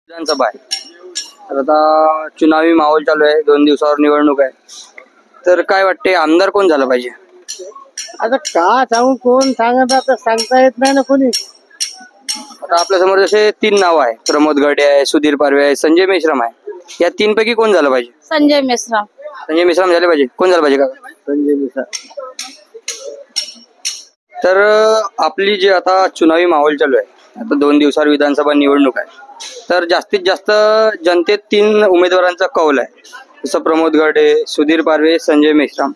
विधानसभा आहे तर आता चुनावी माहोल चालू आहे. 2 दिवसावर निवडणूक आहे. तर काय वाटते आमदार कोण झालं पाहिजे? आता का सांगू, कोण सांगत आता सांगता येत नाही ना कोणी. आता आपल्या समोर जसे 3 नाव आहे. प्रमोद गडे आहे, सुधीर पारवे आहे, संजय मेश्राम आहे. या 3 पैकी कोण झालं पाहिजे? संजय मेश्राम. संजय मेश्राम झाले पाहिजे. कोण झालं पाहिजे काका? संजय मिश्रा. तर आपली जी आता चुनावी माहोल चालू आहे, आता 2 दिवसावर विधानसभा निवडणूक आहे. तर जास्तीत जास्त जनतेत 3 उमेदवारांचा कौल आहे. जसं प्रमोद गडे, सुधीर पारवे, संजय मेश्राम.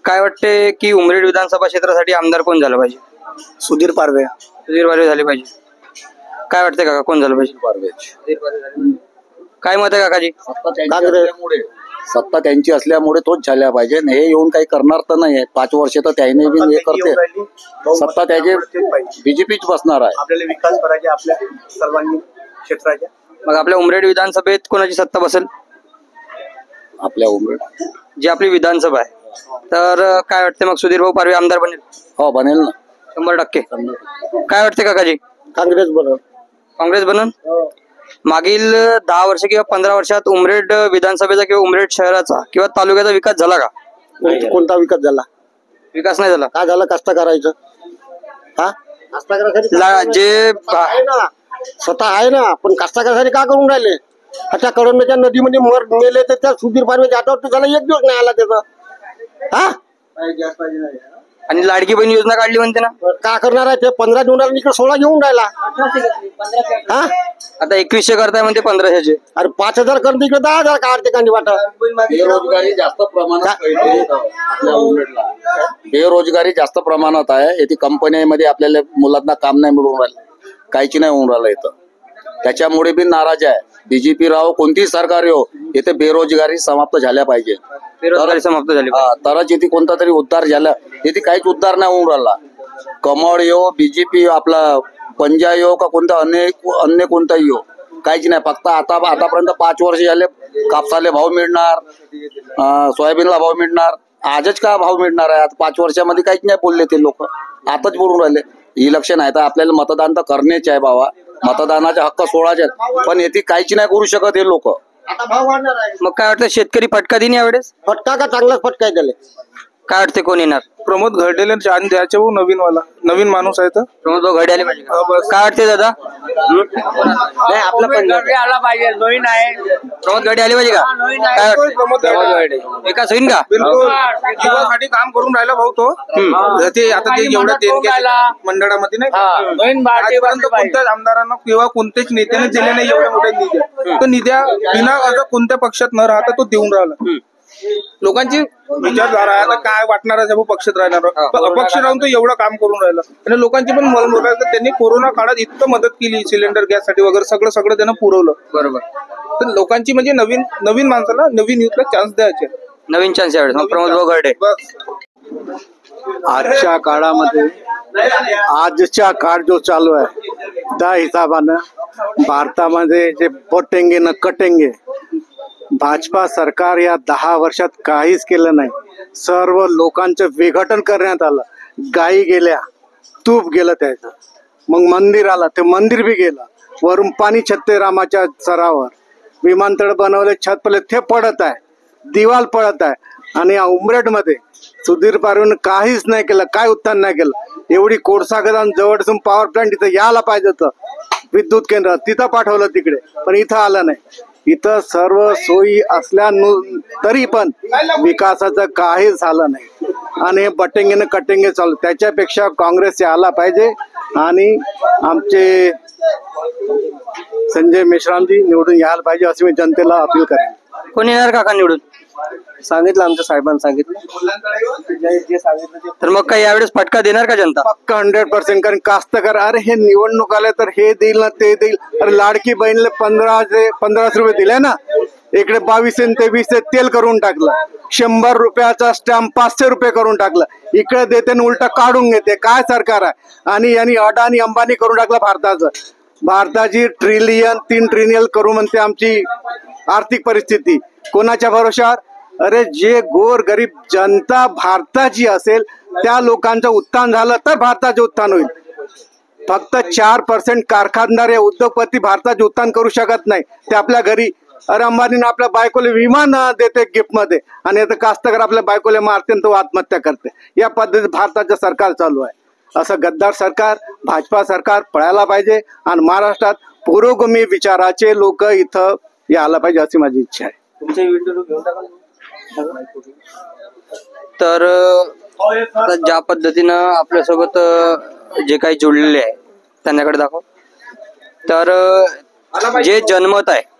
काय वाटते की उमरेड विधानसभा क्षेत्रासाठी आमदार कोण झालं पाहिजे? सुधीर पारवे. सुधीर पारवे झाले पाहिजे. काय वाटते काका कोण झालं पाहिजे? पारवे. काय मत आहे काकाजी? सत्ता त्यांची असल्यामुळे तोच झाल्या पाहिजे. हे येऊन काही करणार तर नाही. 5 वर्ष तर त्याने बी हे करते. सत्ता त्याचे बीजेपीच बसणार आहे. आपल्याला विकास करायचे आपल्या सर्वांनी क्षेत्राच्या. मग आपल्या उमरेड विधानसभेत कोणाची सत्ता बसेल? आपल्या उमरेड जी आपली विधानसभा आहे. तर काय वाटते मग सुधीर भाऊ पारवे आमदार बनेल? हो बनेल ना. 100%. काय वाटते काकाजी? काँग्रेस बनव. काँग्रेस बनन? मागील 10 वर्ष किंवा 15 वर्षात उमरेड विधानसभेचा किंवा उमरेड शहराचा किंवा तालुक्याचा विकास झाला का? कोणता विकास झाला? विकास नाही झाला. काय झालं? कष्ट करायचं. हा जे स्वतः आहे ना, पण कष्टासाठी का करून राहिले? अच्छा कडवण्याच्या नदीमध्ये मेले तर त्या सुधीर पारवेच्या हातावर झाला 1 दिवस नाही आला त्याचा. हा आणि लाडकी बहीण योजना काढली म्हणते ना. का करणार आहे ते? 15 जूनला इकडे 16 घेऊन राहिला. हा आता 2100 करताय म्हणते 1500चे. अरे 5000 करते इकडे 10,000 काढते कांदी वाटा. बेरोजगारी जास्त प्रमाणात आपल्या उमरेडला बेरोजगारी जास्त प्रमाणात आहे. येथे कंपन्यांमध्ये आपल्याला मुलांना काम नाही मिळून राहिलं, काहीच नाही होऊन राहिलं इथं. त्याच्यामुळे बी नाराज आहे. बीजेपी राहो कोणतीही सरकार येऊ, येथे बेरोजगारी समाप्त झाल्या पाहिजे. बेरोजगारी समाप्त झाली. तरच येथे कोणता तरी उद्धार झाला. येथे काहीच उद्धार नाही होऊन राहिला. कमळ येऊ, बीजेपी आपला पंजा येऊ का कोणता अन्य कोणताही येऊ, काहीच नाही. फक्त आतापर्यंत 5 वर्ष झाले कापसाले भाव मिळणार, सोयाबीनला भाव मिळणार. आजच का भाव मिळणार आहे? आता 5 वर्षामध्ये काहीच नाही बोलले ते लोक. आताच बोलून राहिले. इलेक्शन आहे तर आपल्याला मतदान तर करण्याचे आहे बाबा. मतदानाचा हक्क सोडायचे, पण येथे काहीच नाही करू शकत हे लोक. आता भाव वाढणार आहे. मग काय वाटतं शेतकरी फटका देईन यावेळेस? फटका का चांगलाच फटका आहे त्याला. काय वाटते कोण येणार? प्रमोद घरटेले चान्स द्यायचे. नवीन माणूस आहे तर प्रमोद भाऊ घडे आले पाहिजे का? काय वाटते दादा? नाही आपला पण आला पाहिजे. नवीन आहे. प्रमोद गडे आले पाहिजे का? काय वाटतं? प्रमोद गडे. विकास होईल का? बिलकुल जीवासाठी काम करून राहिला भाऊ तो. ते आता ते एवढ्या देणग्या मंडळामध्ये नाही आजपर्यंत कोणत्याच आमदारांना किंवा कोणत्याच नेत्याने दिले नाही एवढ्या मोठ्या निध्या. तो निध्या बिना असं कोणत्या पक्षात न राहता तो देऊन राहिला. लोकांची विचारधारा आहे आता काय वाटणार आहे पक्षात राहणार, अपक्ष राहून तो एवढं काम करून राहिला. आणि लोकांची पण मत त्यांनी कोरोना काळात इतकं मदत केली, सिलेंडर गॅस साठी वगैरे सगळं त्यानं पुरवलं. बरोबर. तर लोकांची म्हणजे नवीन माणसाला, नवीन युथला चान्स द्यायचे. नवीन चान्स यावेळेस. मग प्रमोद भाऊ घडे. आजच्या काळामध्ये, आजच्या काळ जो चालू आहे त्या हिशोबानं भारतामध्ये जे बटेंगे न कटेंगे, भाजपा सरकार या 10 वर्षात काहीच केलं नाही. सर्व लोकांचं विघटन करण्यात आलं. गायी गेल्या, तूप गेलं त्याचं. मग मंदिर आलं, ते मंदिर बी गेलं. वरून पाणी छत्ते रामाच्या सरावर. विमानतळ बनवले, छत पडले, ते पडत आहे. दिवाल पडत आहे. आणि या उमरेडमध्ये सुधीर पारवेनं काहीच नाही केलं, काय उत्थान नाही केलं. एवढी कोळसा खदान जवळसून पॉवर प्लांट इथं यायला पाहिजे होतं. विद्युत केंद्र तिथं पाठवलं तिकडे, पण इथं आलं नाही. इथं सर्व सोयी असल्या तरी पण विकासाचं काहीच झालं नाही. आणि बटेंगे कटेंगे चालू. त्याच्यापेक्षा काँग्रेस आला पाहिजे आणि आमचे संजय मेश्रामजी निवडून यायला पाहिजे असं मी जनतेला अपील करेन. कोण येणार काका निवडून? सांगितलं आमच्या साहेबांनी सांगितलं. तर मग काय यावेळेस फटका देणार का जनता? पक्का 100%. कारण कास्तकार अरे हे निवडणूक आले तर हे देईल ना ते देईल. अरे लाडकी बहिणीला 1500 रुपये दिले ना, इकडे 22 आणि 23 तेल करून टाकलं. 100 रुपयाचा स्टॅम्प 500 रुपये करून टाकलं. इकडे देते आणि उलटा काढून घेते. काय सरकार आहे? आणि यांनी अडाणी अंबानी करून टाकलं भारताचं. भारताची 3 ट्रिलियन करू म्हणते आमची आर्थिक परिस्थिती. कोणाच्या भरोशावर? अरे जे गोर गरीब जनता भारताची असेल त्या लोकांचं उत्थान झालं तर भारताचे उत्थान होईल. फक्त 4% कारखानदार हे उद्योगपती भारताचे उत्थान करू शकत नाही. ते आपल्या घरी अरे अंबानीने आपल्या बायकोला विमान देते गिफ्ट मध्ये, आणि आता कास्तकार आपल्या बायकोला मारते तो आत्महत्या करते. या पद्धतीत भारताचं सरकार चालू आहे. असं गद्दार सरकार, भाजपा सरकार पळायला पाहिजे आणि महाराष्ट्रात पुरोगामी विचाराचे लोक इथं यायला पाहिजे अशी माझी इच्छा आहे. तर आता ज्या पद्धतीनं आपल्यासोबत जे काही जोडलेले आहे त्यांच्याकडे दाखव. तर जे जनमत आहे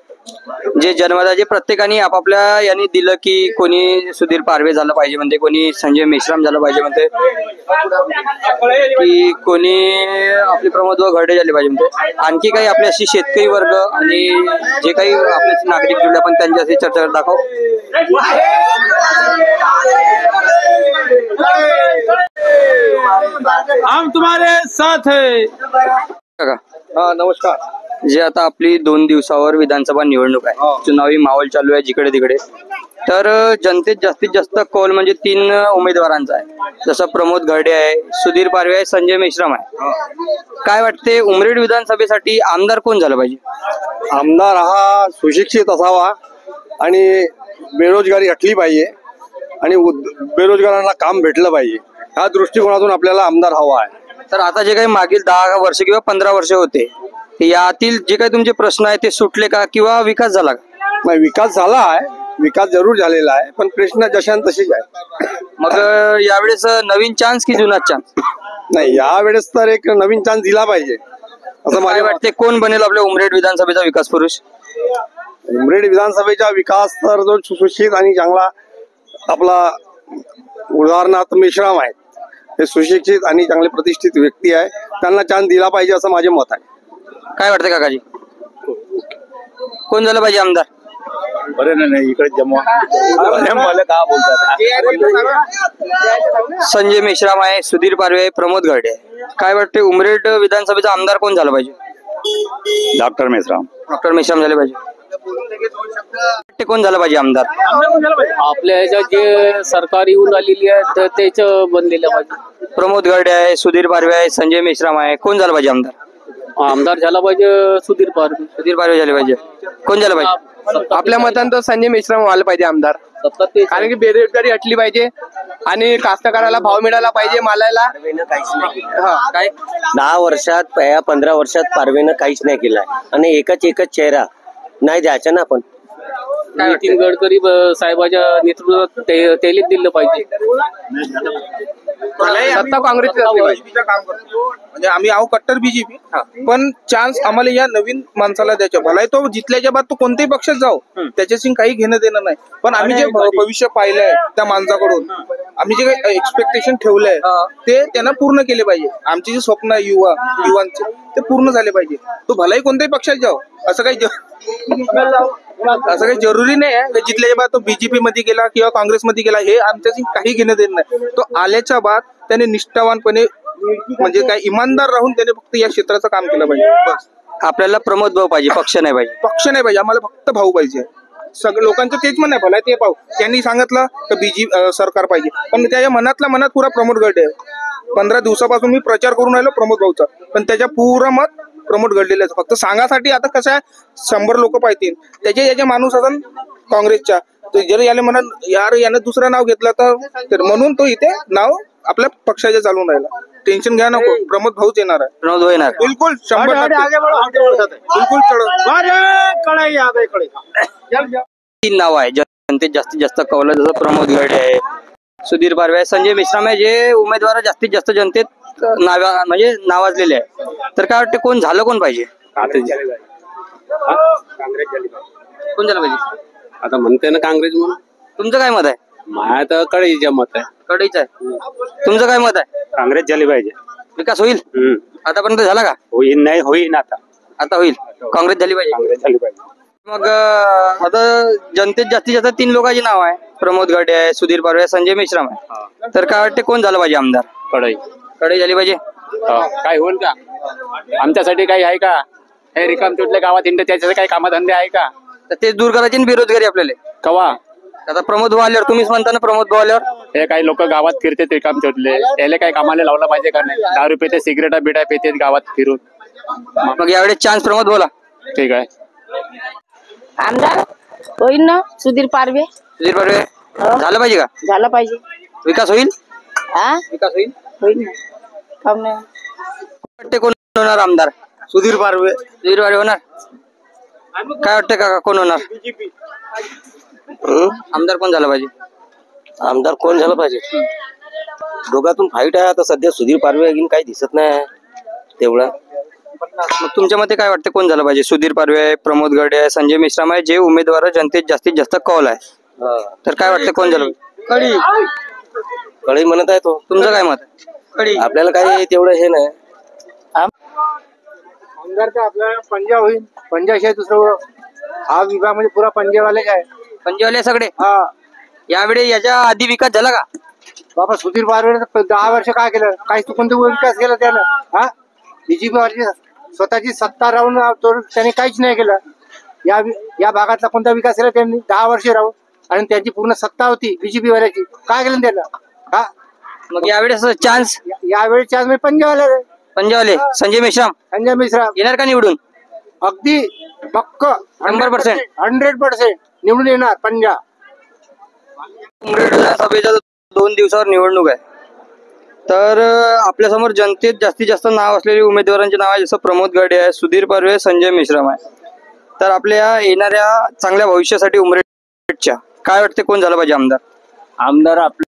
जे प्रत्येकाने आपापल्या यांनी दिलं की कोणी सुधीर पारवे झालं पाहिजे म्हणते, कोणी संजय मेश्राम झालं पाहिजे म्हणते, की कोणी आपले प्रमोद घरडे झाले पाहिजे म्हणते. आणखी काही आपल्याशी शेतकरी वर्ग आणि जे काही आपल्याशी नागरिक जुळले आपण त्यांच्याशी चर्चा दाखव. हम तुम्हारे साथ है. काका, हा नमस्कार. जे आता आपली 2 दिवसावर विधानसभा निवडणूक आहे, चुनावी माहोल चालू आहे जिकडे तिकडे. तर जनतेत जास्तीत जास्त कौल म्हणजे 3 उमेदवारांचा आहे, जसं प्रमोद घरडे आहे, सुधीर पारवे आहे, संजय मेश्राम आहे. काय वाटते उमरेड विधानसभेसाठी आमदार कोण झालं पाहिजे? आमदार हा सुशिक्षित असावा आणि बेरोजगारी हटली पाहिजे आणि बेरोजगारांना काम भेटलं पाहिजे. ह्या दृष्टिकोनातून आपल्याला आमदार हवा आहे. तर आता जे काही मागील 10 वर्ष किंवा 15 वर्ष होते, यातील जे काही तुमचे प्रश्न आहे ते सुटले का किंवा विकास झाला का? नाही, विकास झाला आहे, विकास जरूर झालेला आहे, पण प्रश्न जशान तशीच आहे. मग यावेळेस नवीन चान्स की जुना चान्स? नाही, यावेळेस तर एक नवीन चान्स दिला पाहिजे असं काय मला वाटते कोण बनेल आपल्या उमरेड विधानसभेचा विकास पुरुष? उमरेड विधानसभेचा विकास तर जो सुशिक्षित आणि चांगला आपला उदाहरणार्थ मेश्राम आहेत, हे सुशिक्षित आणि चांगले प्रतिष्ठित व्यक्ती आहे, त्यांना चान्स दिला पाहिजे असं माझे मत आहे. काय वाटतं काकाजी, कोण झालं पाहिजे आमदार? बरे नाही इकडे जमवा मला का बोलतात. संजय मेश्राम आहे, सुधीर पारवे आहे, प्रमोद घरडे आहे. काय वाटते उमरेड विधानसभेचा आमदार कोण झालं पाहिजे? डॉक्टर मेश्राम. डॉक्टर मेश्राम झाले पाहिजे. वाटते कोण झालं पाहिजे आमदार? आपल्या ह्याच्यात जे सरकार येऊन आलेली आहे तर त्याचं बनलेलं पाहिजे. प्रमोद घरडे आहे, सुधीर पारवे आहे, संजय मेश्राम आहे, कोण झालं पाहिजे आमदार? आमदार झाला पाहिजे सुधीर पारवे. सुधीर पारवे झाले पाहिजे. कोण झालं पाहिजे? आपल्या मतानं तर संजय मेश्राम व्हायला पाहिजे आमदार, कारण की बेरोजगारी हटली पाहिजे आणि कास्तकाराला भाव मिळाला पाहिजे मालाला. काय 10 वर्षात 15 वर्षात पारवेनं काहीच नाही केलंय आणि एकच चेहरा नाही द्यायचा ना आपण. नितीन गडकरी साहेबाच्या नेतृत्वात त्याला दिलं पाहिजे. सत्ता काँग्रेसची असली पाहिजे. काम करतो म्हणजे आम्ही आहो कट्टर बीजेपी, पण चान्स आम्हाला या नवीन माणसाला द्यायचा. भलाही तो जितल्याच्या बाद तो कोणत्याही पक्षात जाऊ, त्याच्याशी काही घेणं देणं नाही, पण आम्ही जे भविष्य पाहिलंय त्या माणसाकडून, आम्ही जे काही एक्सपेक्टेशन ठेवलंय ते त्यांना पूर्ण केले पाहिजे. आमचे जे स्वप्न आहे युवांचे ते पूर्ण झाले पाहिजे. तो भलाही कोणत्याही पक्षात जाऊ, असं काही जरुरी नाही आहे. जिथल्या बाद तो बीजेपी मध्ये गेला किंवा काँग्रेसमध्ये गेला हे आमच्याशी काही घेणं देणं नाही. तो आल्याच्या बाद त्याने निष्ठावानपणे म्हणजे काय इमानदार राहून त्याने फक्त या क्षेत्राचं काम केलं पाहिजे. बस. आपल्याला प्रमोद भाऊ पाहिजे, पक्ष नाही पाहिजे. पक्ष नाही पाहिजे, आम्हाला फक्त भाऊ पाहिजे. सगळं लोकांचं तेच म्हणणं आहे, भला ते भाऊ. त्यांनी सांगितलं तर बीजेपी सरकार पाहिजे, पण त्याच्या मनातल्या मनात पुरा प्रमोद घरडे आहे. 15 दिवसापासून मी प्रचार करून राहिलो प्रमोद भाऊचा, पण त्याच्या पूर्ण मत प्रमोद घडलेलं आहे. फक्त सांगासाठी आता कसं आहे 100 लोक पाहिजे, त्याचे माणूस असन काँग्रेसच्या, तर जर याला म्हणत यार यानं दुसरं नाव घेतलं तर म्हणून तो इथे नाव आपल्या पक्षाचे चालून राहिला. टेन्शन घ्या नको, प्रमोद भाऊच येणार आहे. प्रमोद भाऊ येणार. बिलकुल 100% बिलकुल चढ. 3 नाव आहे जनतेत जास्तीत जास्त कौल, जसं प्रमोद घरडे आहे, सुधीर पारवे आहे, संजय मेश्राम आहे, जे उमेदवार जास्तीत जास्त जनतेत नावाजलेले आहे. तर काय वाटतं कोण झालं कोण पाहिजे? कोण झालं पाहिजे? आता म्हणते ना काँग्रेस म्हणून. तुमचं काय मत आहे? माझ्या तर कडेच्या मत आहे. कडीच आहे. तुमचं काय मत आहे? काँग्रेस झाली पाहिजे. विकास होईल? आतापर्यंत झाला का? होईल नाही होईल आता होईल. काँग्रेस झाली पाहिजे. काँग्रेस झाली पाहिजे. मग आता जनतेत जास्तीत जास्त 3 लोकांची नाव आहे, प्रमोद घरडे आहे, सुधीर पारवे आहे, संजय मेश्राम आहे. तर काय वाटते कोण झालं पाहिजे आमदार? कडे झाली पाहिजे. काय होईल का? आमच्यासाठी काही आहे का? हे रिकाम चोटल्या गावात हिंड त्याच्यासाठी काही कामधंदे आहे का? तर ते दूर करायची ना बेरोजगारी आपल्याला. कवा आता प्रमोद भाऊ आल्यावर तुम्हीच म्हणता ना, प्रमोद भाऊ आल्यावर हे काही लोक गावात फिरते रिकाम चोटले, याला काही कामाला लावलं पाहिजे का नाही? दारू पिते, सिगरेटा बिडा पिते गावात फिरून. मग यावेळेस चान्स प्रमोद बोला. ठीक आहे. आमदार होईल ना सुधीर पारवे. सुधीर पारवे झालं पाहिजे का? झाला पाहिजे. विकास होईल? हा विकास होईल. होईल ना. काम नाही. वाटते कोण होणार आमदार? सुधीर पारवे. सुधीर पारवे होणार. काय वाटतं काका कोण होणार आमदार? कोण झालं पाहिजे? आमदार कोण झालं पाहिजे? दोघातून फाईट आहे आता सध्या. सुधीर पारवे अजून काही दिसत नाही तेवढा. मग तुमच्या मते काय वाटतं कोण झालं पाहिजे? सुधीर पारवे आहे, प्रमोद गडे आहे, संजय मेश्राम आहे, जे उमेदवार जनतेत जास्तीत जास्त कौल आहे. तर काय वाटतं कोण झालं पाहिजे? कळी म्हणत आहे तो. तुमचं काय मत आहे? आपल्याला काही तेवढं हे नाही. आमदार तर आपल्याला पंजा होईल. पंजाशिवाय दुसरं हा विभाग म्हणजे पुरा पंजेवालेच आहे. पंजेवाले सगळे. हा यावेळी याच्या आधी विकास झाला का? बाबा सुधीर पारवे 10 वर्ष काय केलं? काही कोणता विकास केला त्यानं? हा बीजेपी स्वतःची सत्ता राहून त्यांनी काहीच नाही केलं. या भागातला कोणता विकास केला त्यांनी 10 वर्ष राहून? आणि त्यांची पूर्ण सत्ता होती बीजेपी वाल्याची. काय केलं त्याला? हा मग यावेळेस चान्स यावेळी चान्स मी पंजावाला पंजावाले संजय मेश्राम संजय मिश्रा येणार का निवडून? अगदी पक्क 100% 100% निवडून येणार पंजा. उमरेड विधानसभेच्या 2 दिवसावर निवडणूक आहे. तर आपल्यासमोर जनतेत जास्तीत जास्त नाव असलेले उमेदवारांचे नाव आहे, जसं प्रमोद गडे आहे, सुधीर पारवे, संजय मेश्राम आहे. तर आपल्या येणाऱ्या चांगल्या भविष्यासाठी उमरेडच्या काय वाटते कोण झालं पाहिजे आमदार? आमदार आपले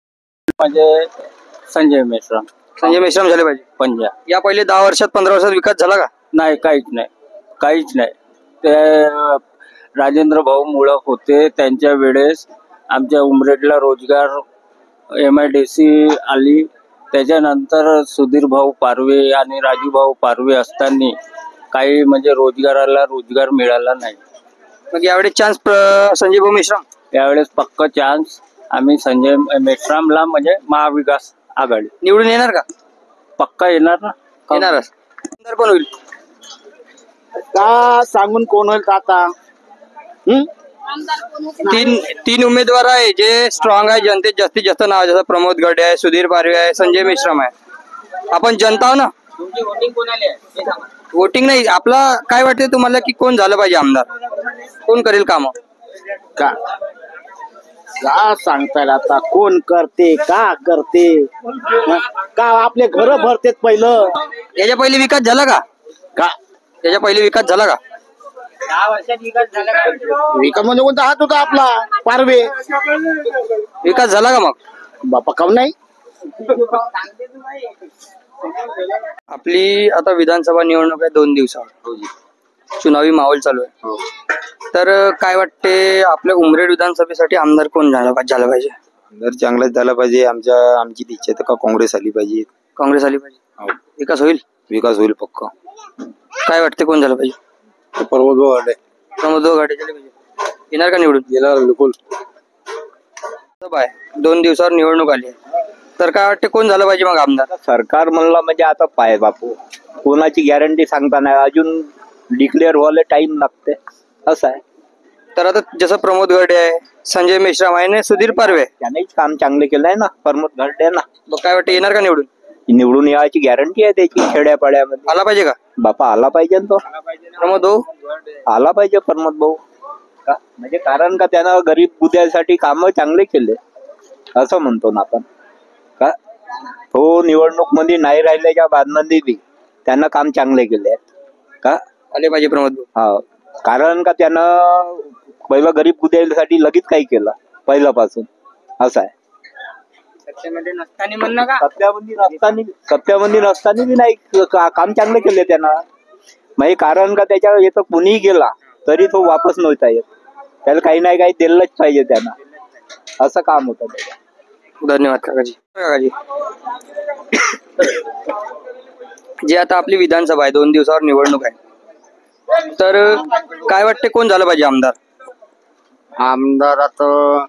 म्हणजे संजय मेश्राम. संजय मेश्राम झाले पाहिजे. पंजा या पहिले 10 वर्षात 15 वर्षात विकास झाला का? नाही, काहीच नाही, काहीच नाही. ते राजेंद्र भाऊ मुळक होते त्यांच्या वेळेस आमच्या उमरेडला रोजगार MIDC आली. त्याच्यानंतर सुधीर भाऊ पारवे आणि राजू भाऊ पारवे असताना काही म्हणजे रोजगार मिळाला नाही. मग यावेळी चान्स संजय भाऊ मेश्राम. यावेळेस पक्का चान्स आम्ही संजय मेश्रामला म्हणजे महाविकास आघाडी निवडून येणार का? पक्का येणार ना. येणारच. आमदार कोण होईल? का सांगून कोण होईल आता? तीन उमेदवार आहे जे स्ट्रॉंग आहे, जनतेत जास्तीत जास्त नाव आहे, जसं प्रमोद गडे आहे, सुधीर पारवे आहे, संजय मेश्राम आहे. आपण जनता आहो ना. वोटिंग नाही आपला. काय वाटते तुम्हाला की कोण झालं पाहिजे आमदार? कोण करेल काम? का सांगता येईल आता? कोण करते का करते? का आपले घर भरतेत पहिलं? याच्या पहिले विकास झाला का? याच्या पहिले विकास झाला का? 10 वर्षात विकास झाला का? विकास म्हणजे कोणता हात होता आपला पारवे? विकास झाला का? मग बापा कम नाही. आपली आता विधानसभा निवडणूक आहे 2 दिवसावर. चुनावी माहोल चालू आहे. तर काय वाटते आपल्या उमरेड विधानसभेसाठी आमदार कोण झाला पाहिजे? आमदार चांगलाच झाला पाहिजे. आमची इच्छा तर का काँग्रेस आली पाहिजे. काँग्रेस आली पाहिजे. विकास होईल. विकास होईल पक्का. काय वाटते कोण झालं पाहिजे? प्रमोद गडे. प्रमोद गडे झाले पाहिजे. येणार का निवडून? येणार बिलकुल. 2 दिवसावर निवडणूक आली आहे. तर काय वाटते कोण झालं पाहिजे मग आमदार? सरकार म्हणला म्हणजे आता पाय बापू कोणाची गॅरंटी सांगता नाही. अजून डिक्लेअर व्हायला टाइम लागते असं आहे. तर आता जसं प्रमोद गडे आहे, संजय मेश्राम आहे, सुधीर पारवे, त्यानेच काम चांगले केलं आहे ना प्रमोद गडे ना. मग काय वाटतं येणार का निवडून? निवडून यायची गॅरंटी आहे त्याची. खेड्यापाड्यामध्ये आला पाहिजे का? बापा आला पाहिजे ना तो. प्रमोद भाऊ आला पाहिजे प्रमोद भाऊ. का म्हणजे कारण का त्यानं गरीब बुद्ध्यासाठी काम चांगले केले असं म्हणतो ना आपण. का तो निवडणूक मध्ये नाही राहिल्याच्या बादमध्ये बी त्यानं काम चांगले केले आहेत. का आले पाहिजे प्रमोद भाऊ. हा कारण का त्यानं पहिलं गरीब बुद्ध्यासाठी लगेच काही केलं पहिल्यापासून असं आहे. सत्तेमध्ये नसताना म्हणणं का? सत्यामध्ये नसताना बी नाही काम चांगले केले त्यानं. म्हणजे कारण का त्याच्या येतं कुणीही गेला तरी तो वापस नव्हता येत. त्याला काही नाही काही दिलंच पाहिजे त्यानं. असं काम होतं त्याचं. धन्यवाद काकाजी. जे आता आपली विधानसभा आहे 2 दिवसावर निवडणूक आहे. तर काय वाटते कोण झालं पाहिजे आमदार? आमदार आता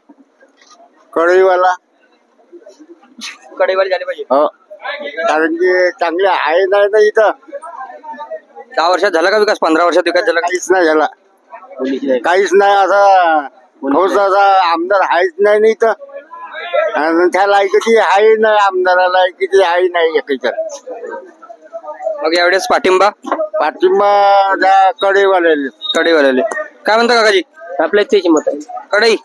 कळईवाला कडेवाले झाले पाहिजे. हो कारण की चांगले आहे नाही ना इथं. 10 वर्षात झाला का विकास? 15 वर्षात विकास झाला का? काहीच नाही झाला. काहीच नाही. असं ठोस असा आमदार आहेच नाही ना इथं. आणि त्या लायकीची आहे नाही, आमदाराला लायकीची आहे नाही एकीच्या. मग यावेळेस पाठिंबा पाठिंबा त्या कडेवाल्याला. कडेवाल्याले. काय म्हणता काकाजी? आपल्या त्याची मत आहे. कडई.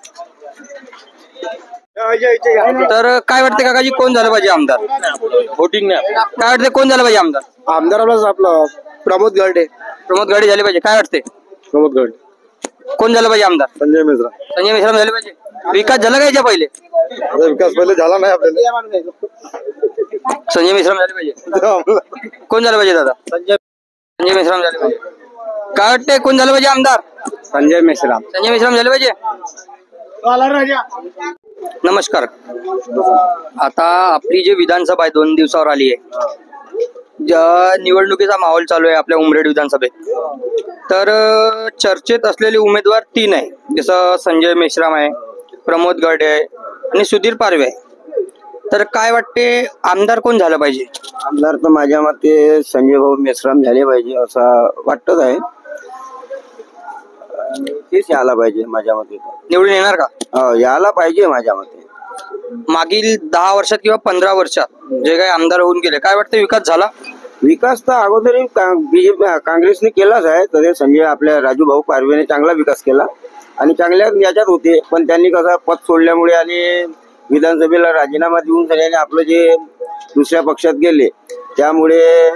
तर काय वाटते काकाजी, कोण झालं पाहिजे आमदार? वोटिंग नाही. काय वाटते कोण झालं पाहिजे आमदार? आमदारालाच आपलं प्रमोद गाडे. प्रमोद गाडी झाले पाहिजे. काय वाटते प्रमोद गाडे. कोण झालं पाहिजे आमदार? संजय मिश्रा. संजय मेश्राम झाले पाहिजे. विकास झाला का याच्या पहिले? विकास पहिले झाला नाही आपल्याला. संजय मेश्राम झाले पाहिजे. कोण झालं पाहिजे दादा? संजय मेश्राम झाले पाहिजे. काय वाटते कोण झालं पाहिजे आमदार? संजय मिश्रा. संजय मेश्राम झाले पाहिजे. नमस्कार. आता आपली जी विधानसभा आहे 2 दिवसावर आली आहे. निवडणुकीचा माहोल चालू आहे आपल्या उमरेड विधानसभेत. तर चर्चेत असलेले उमेदवार 3 आहे. जसं संजय मेश्राम आहे, प्रमोद गडे आहे आणि सुधीर पारवे आहे. तर काय वाटते आमदार कोण झालं पाहिजे? आमदार तर माझ्या मते संजय भाऊ मेश्राम झाले पाहिजे असं वाटत आहे. तेच यायला पाहिजे माझ्या मते. निवडून येणार का? हो, यायला पाहिजे माझ्या मते. मागील 10 वर्षात किंवा 15 वर्षात जे काही आमदार होऊन गेले, काय वाटतं विकास झाला? विकास तर अगोदरही बीजेपी काँग्रेसने केलाच आहे. तसे संजय आपल्या राजू भाऊ पारवेने चांगला विकास केला आणि चांगल्या याच्यात होते. पण त्यांनी कसं पद सोडल्यामुळे आणि विधानसभेला राजीनामा देऊन झाल्याने आपलं जे दुसऱ्या पक्षात गेले, त्यामुळे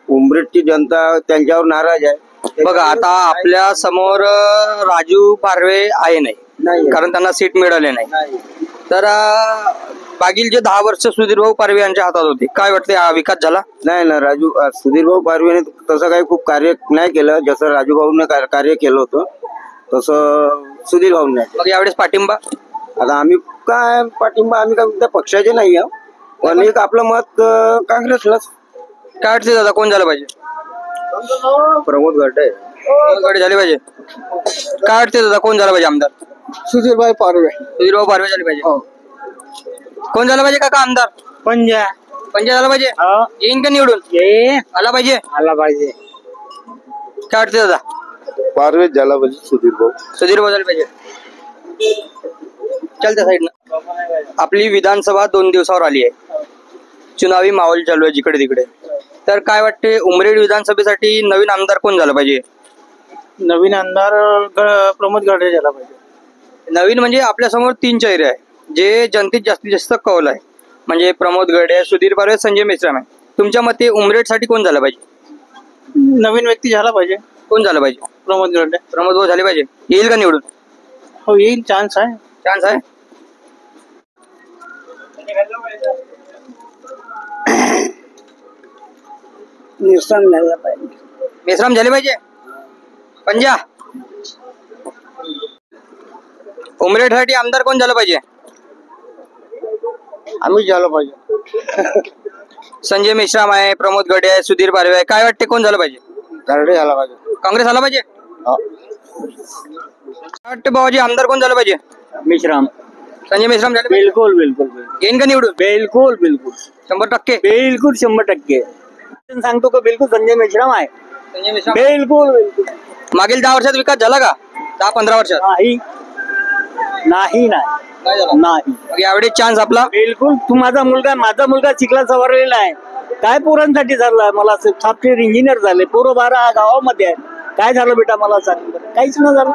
उमरेडची जनता त्यांच्यावर नाराज आहे. बघा आता आपल्या समोर राजू पारवे आहे नाही, कारण त्यांना सीट मिळाले नाही. तर मागील जे 10 वर्ष सुधीर भाऊ पारवे यांच्या हातात होते, काय वाटते हा विकास झाला? नाही ना, सुधीर भाऊ पारवेने तसं काही खूप कार्य नाही केलं. जसं राजू भाऊने कार्य केलं होतं तसं सुधीर भाऊ नाही. मग यावेळेस पाठिंबा? आता आम्ही काय पाठिंबा, आम्ही काय त्या पक्षाचे नाही आहोत, पण एक आपलं मत काँग्रेसलाच. काय वाटते दादा कोण झालं पाहिजे? प्रमोद गडे. गडे झाले पाहिजे. काय वाटते दादा कोण झालं पाहिजे आमदार? सुधीरभाई पारवे. सुधीर भाऊ पारवे झाले पाहिजे. कोण झालं पाहिजे काका आमदार? पंजा झाला पाहिजे. येईन का निवडून? आला पाहिजे. काय वाटते दादा? पारवे झाला पाहिजे. सुधीर भाऊ झाले पाहिजे. चल त्या साईडनं. आपली विधानसभा 2 दिवसावर आली आहे. चुनावी माहोल चालू आहे जिकडे तिकडे. तर काय वाटते उमरेड विधानसभेसाठी नवीन आमदार कोण झालं पाहिजे? नवीन आमदार प्रमोद गडे झाला पाहिजे. नवीन म्हणजे आपल्या समोर 3 चेहरे आहे जे जनतेत जास्तीत जास्त कौल आहे. म्हणजे प्रमोद गडे, सुधीर पारवे, संजय मेश्राम आहे. तुमच्या मते उमरेड साठी कोण झालं पाहिजे? नवीन व्यक्ती झाला पाहिजे. कोण झालं पाहिजे? प्रमोद गडे. प्रमोद भाऊ झाले पाहिजे. येईल का निवडून? हो, येईल. चान्स आहे. चान्स आहे. मेश्राम झाला पाहिजे. मेश्राम झाले पाहिजे. पंजा. उमरेड साठी आमदार कोण झालं पाहिजे? आम्ही झालं पाहिजे. संजय मेश्राम आहे, प्रमोद गडे आहे, सुधीर पारवे आहे. काय वाटते कोण झालं पाहिजे? गारडे झाला पाहिजे. काँग्रेस आला पाहिजे. काय वाटते बाबाजी आमदार कोण झालं पाहिजे? मेश्राम. संजय मेश्राम झाले पाहिजे. बिलकुल बिलकुल. येईन का निवडून? बिलकुल बिलकुल. 100%. बिलकुल 100%. सांगतो का बिलकुल संजय मेश्राम आहे. संजय मेश्राम. बिलकुल बिलकुल. मागील 10 वर्षात विकास झाला का? 10-15 वर्षात नाही नाही नाही. मग यावेळी चान्स आपला. बिलकुल. तू माझा मुलगा शिकला सवरलेला आहे. काय पोरांसाठी झालं? मला सॉफ्टवेअर इंजिनियर झाले. पोरं 12 गावामध्ये आहेत. काय झालं बेटा मला सांग? काहीच नाही झालं.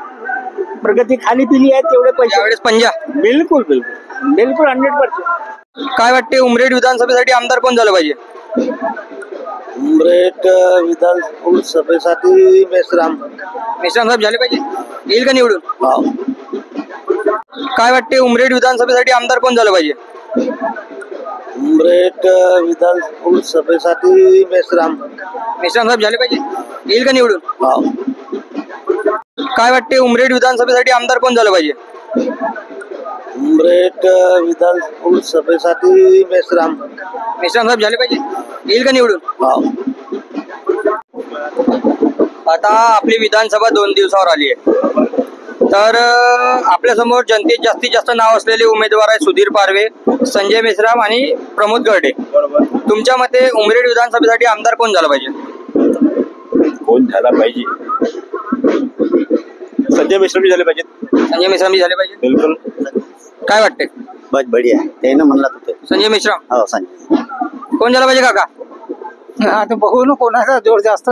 प्रगती खाली पिली आहे तेवढे पैसे. यावेळेस पंजा. बिलकुल बिलकुल बिलकुल 100%. काय वाटते उमरेड विधानसभेसाठी आमदार कोण झालं पाहिजे? उमरेड विधानसभेसाठी मेश्राम. मेश्राम साहेब झाले पाहिजे. येईल का निवडून? काय वाटते उमरेड विधानसभेसाठी आमदार कोण झालं पाहिजे? उमरेड विधानसभेसाठी मेश्राम. मेश्राम साहेब झाले पाहिजे. येईल का निवडून? काय वाटते उमरेड विधानसभेसाठी आमदार कोण झालं पाहिजे? उमरेड विधानसभेसाठी मेश्राम. मेश्राम साहेब झाले पाहिजे. येईल का निवडून? आता आपली विधानसभा 2 दिवसावर आली आहे. तर आपल्या समोर जनतेत जास्तीत जास्त नाव असलेले उमेदवार आहे सुधीर पारवे, संजय मेश्राम आणि प्रमोद गडे. तुमच्या मते उमरेड विधानसभेसाठी आमदार कोण झाला पाहिजे? कोण झाला पाहिजे? संजय मेश्राम झाले पाहिजे. संजय मेश्राम झाले पाहिजे. बिलकुल. काय वाटते? बस बढिया त्यानं म्हणला होते संजय मेश्राम. हो संजय कोण झालं पाहिजे काका? आता बघू ना कोणाचा जोर जास्त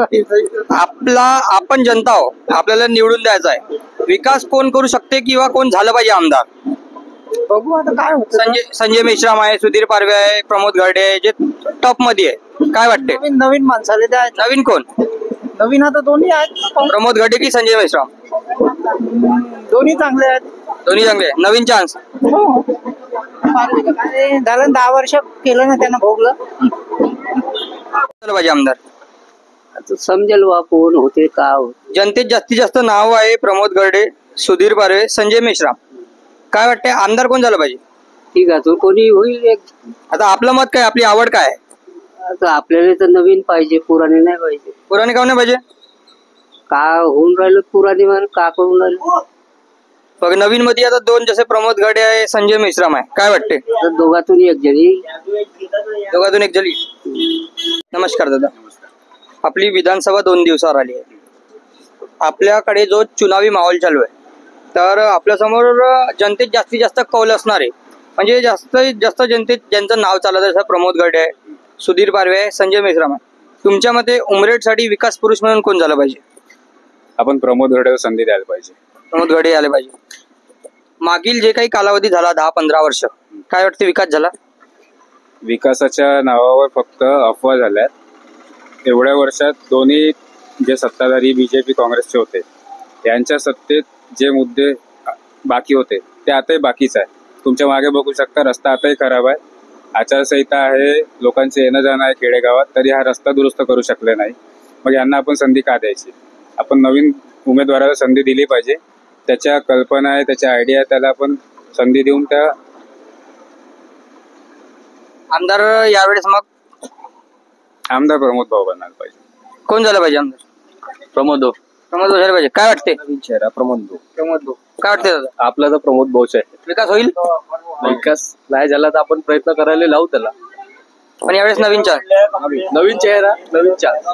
आपण जनता आहो, आपल्याला निवडून द्यायचं आहे. विकास कोण करू शकते किंवा कोण झालं पाहिजे आमदार? बघू आता काय होतं. संजय मेश्राम आहे, सुधीर पारवे आहे, प्रमोद घरडे आहे, जे टॉप मध्ये आहे. काय वाटते? नवीन माणसाले द्यायचं. नवीन कोण? नवीन आता दोन्ही आहेत. प्रमोद घरडे की संजय मेश्राम? दोन्ही चांगले आहेत. दोन्ही चांगले आहे. नवीन चान्स. झालं 10 वर्ष केलं ना त्यानं भोगलं. झालं पाहिजे आमदार? समजेल बा कोण होते का होते. जनतेत जास्तीत जास्त नाव आहे प्रमोद घरडे, सुधीर पारवे, संजय मेश्राम. काय वाटते आमदार कोण झालं पाहिजे? ठीक आहे तो कोणी होईल एक. आता आपलं मत काय, आपली आवड काय आहे? आता आपल्याला तर नवीन पाहिजे, पुराणे नाही पाहिजे. पुराणे काऊन नाही पाहिजे? का होऊन राहिलं पुराणे म्हणून का करून राहिलं. बघ नवीन मध्ये आता दोन जसे प्रमोद घरडे आहे, संजय मेश्राम आहे. काय वाटते? तर दोघातून एक जणी. दोघातून एक जली. नमस्कार दादा. आपली विधानसभा 2 दिवसावर आली आहे. आपल्याकडे जो चुनावी माहोल चालू आहे, तर आपल्यासमोर जनतेत जास्तीत जास्त कौल असणार आहे. म्हणजे जास्तीत जास्त जनतेत ज्यांचं नाव चालत आहे, जसं प्रमोद घरडे आहे, सुधीर पारवे आहे, संजय मेश्राम आहे. तुमच्या मते उमरेडसाठी विकास पुरुष म्हणून कोण झालं पाहिजे? आपण प्रमोद घरडेला संधी द्यायला पाहिजे. प्रमोद घरडे आले पाहिजे. मागील जे काही कालावधी झाला 10-15 वर्ष, काय वाटते विकास झाला? विकासाच्या नावावर फक्त अफवा झाल्या. एवढ्या वर्षात दोन्ही जे सत्ताधारी बीजेपी काँग्रेसचे होते, यांच्या सत्तेत जे मुद्दे बाकी होते ते आताही बाकीच आहे. तुमच्या मागे बघू शकता, रस्ता आताही खराब आहे. आचारसंहिता आहे, लोकांचे येणं जाणं आहे खेडेगावात, तरी हा रस्ता दुरुस्त करू शकले नाही. मग यांना आपण संधी का द्यायची? आपण नवीन उमेदवाराला संधी दिली पाहिजे. त्याच्या कल्पना आहे, त्याच्या आयडिया आहे, त्याला आपण संधी देऊन त्या आमदार यावेळेस मग आमदार प्रमोद भाऊ बनायला पाहिजे. कोण झालं पाहिजे आमदार? प्रमोद झालं पाहिजे. काय वाटते? चेहरा प्रमोद भाऊ. काय वाटते दादा? आपला तर प्रमोद भाऊच आहे. विकास होईल? विकास नाही झाला तर आपण प्रयत्न करायला लावू त्याला. पण यावेळेस नवीन चान्स. नवीन चेहरा, नवीन चान्स.